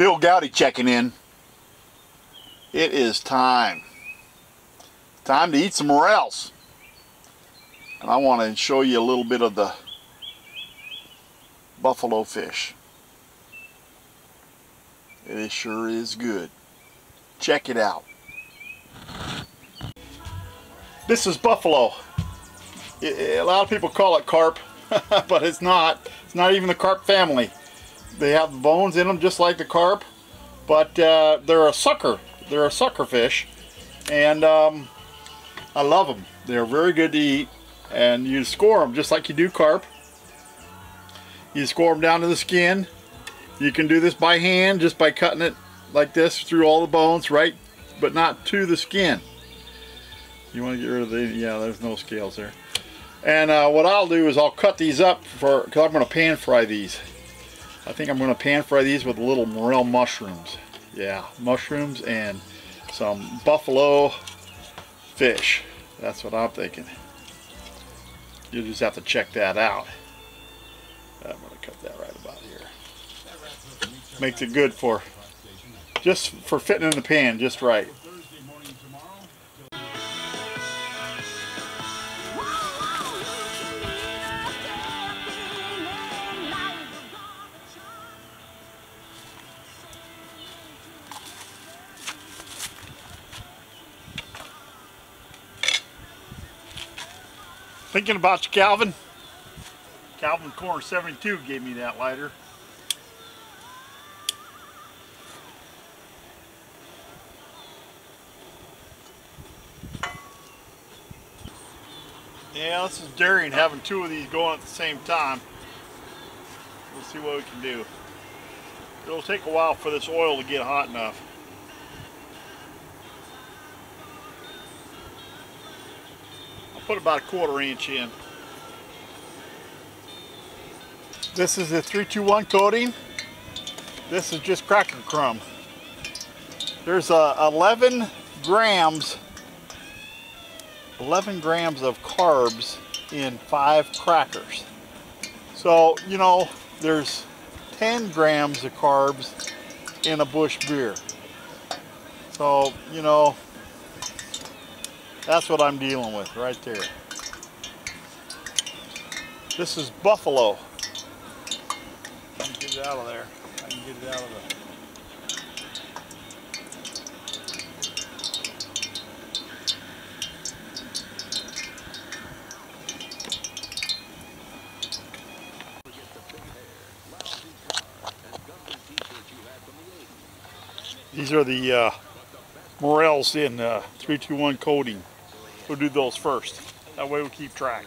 Bill Goudy checking in. It is time. Time to eat some morels. And I want to show you a little bit of the buffalo fish. It sure is good. Check it out. This is buffalo. A lot of people call it carp, but it's not. It's not even the carp family. They have the bones in them just like the carp, but they're a sucker. They're a sucker fish, and I love them. They're very good to eat, and you score them just like you do carp. You score them down to the skin. You can do this by hand, just by cutting it like this through all the bones, right? But not to the skin. You want to get rid of the, yeah, there's no scales there. And what I'll do is I'll cut these up because I'm going to pan fry these. I think I'm going to pan fry these with little morel mushrooms. Yeah, mushrooms and some buffalo fish. That's what I'm thinking. You just have to check that out. I'm going to cut that right about here. Makes it good for, just for fitting in the pan just right. Thinking about you, Calvin. Calvin Corner 72 gave me that lighter. Yeah, this is daring, having two of these going at the same time. We'll see what we can do. It'll take a while for this oil to get hot enough. Put about a 1/4 inch in. This is the 321 coating. This is just cracker crumb. There's 11 grams of carbs in 5 crackers. So, you know, there's 10 grams of carbs in a Busch beer. So, you know, that's what I'm dealing with right there. This is buffalo. Let me get it out of there. I can get it out of These are the Morels in 321 coating. We'll do those first. That way we keep track.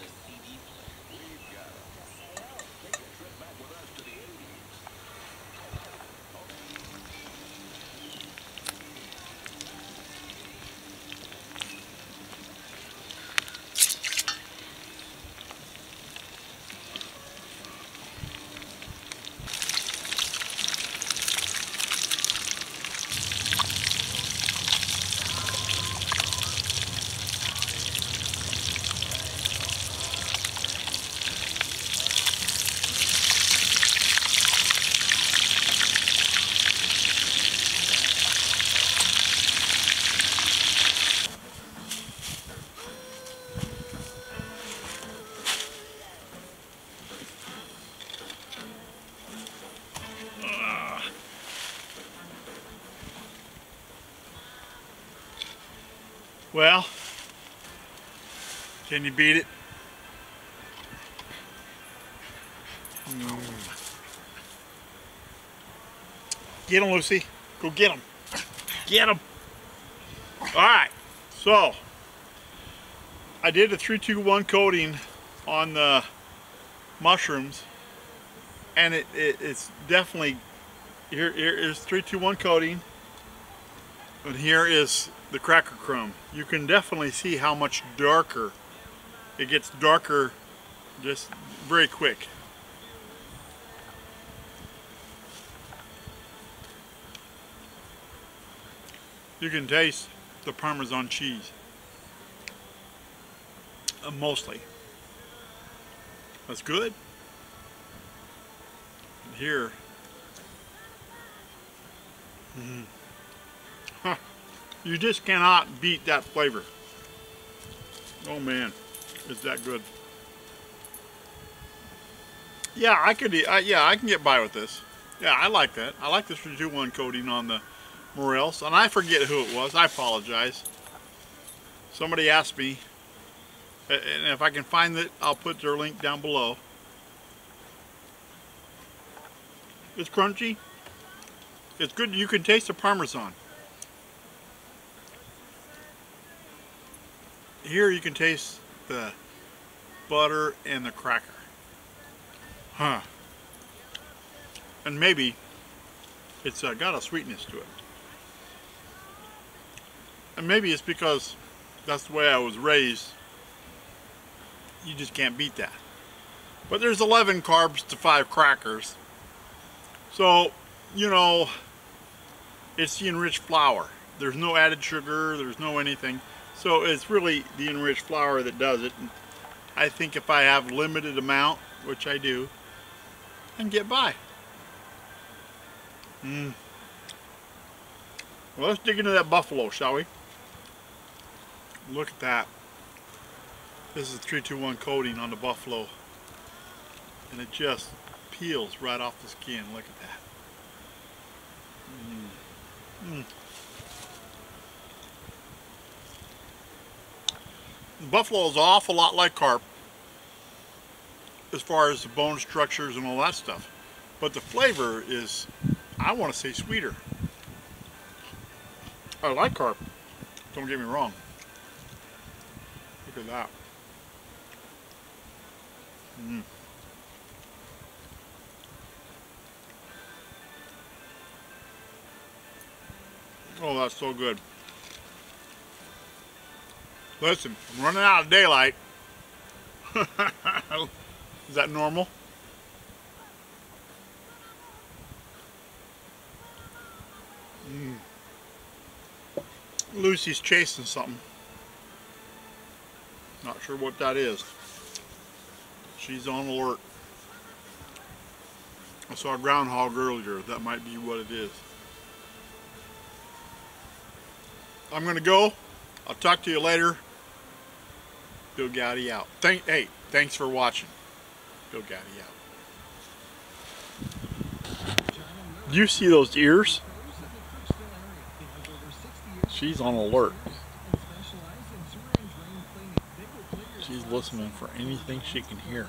Well, can you beat it? Get them, Lucy. Go get them. Get them. All right. So, I did a 321 coating on the mushrooms, and it's definitely, here is 321 coating, and here is the cracker crumb. You can definitely see how much darker it gets. Darker just very quick. You can taste the Parmesan cheese mostly. That's good. And here Huh. You just cannot beat that flavor. Oh man, it's that good. Yeah, I could. Yeah, I can get by with this. Yeah, I like that. I like this 3-2-1 coating on the Morels, and I forget who it was. I apologize. Somebody asked me, and if I can find it, I'll put their link down below. It's crunchy. It's good. You can taste the parmesan. Here you can taste the butter and the cracker. Huh. And maybe it's got a sweetness to it. And maybe it's because that's the way I was raised. You just can't beat that. But there's 11 carbs to 5 crackers. So, you know, it's the enriched flour. There's no added sugar, there's no anything. So it's really the enriched flour that does it. And I think if I have limited amount, which I do, I can get by. Well, let's dig into that buffalo, shall we? Look at that. This is 3-2-1 coating on the buffalo. And it just peels right off the skin. Look at that. Buffalo is an awful lot like carp as far as the bone structures and all that stuff. But the flavor is, I want to say, sweeter. I like carp. Don't get me wrong. Look at that. Oh, that's so good. Listen, I'm running out of daylight. Is that normal? Lucy's chasing something. Not sure what that is. She's on alert. I saw a groundhog earlier. That might be what it is. I'm gonna go. I'll talk to you later. Bill Goudy out. Hey, thanks for watching. Bill Goudy out. Do you see those ears? She's on alert. She's listening for anything she can hear.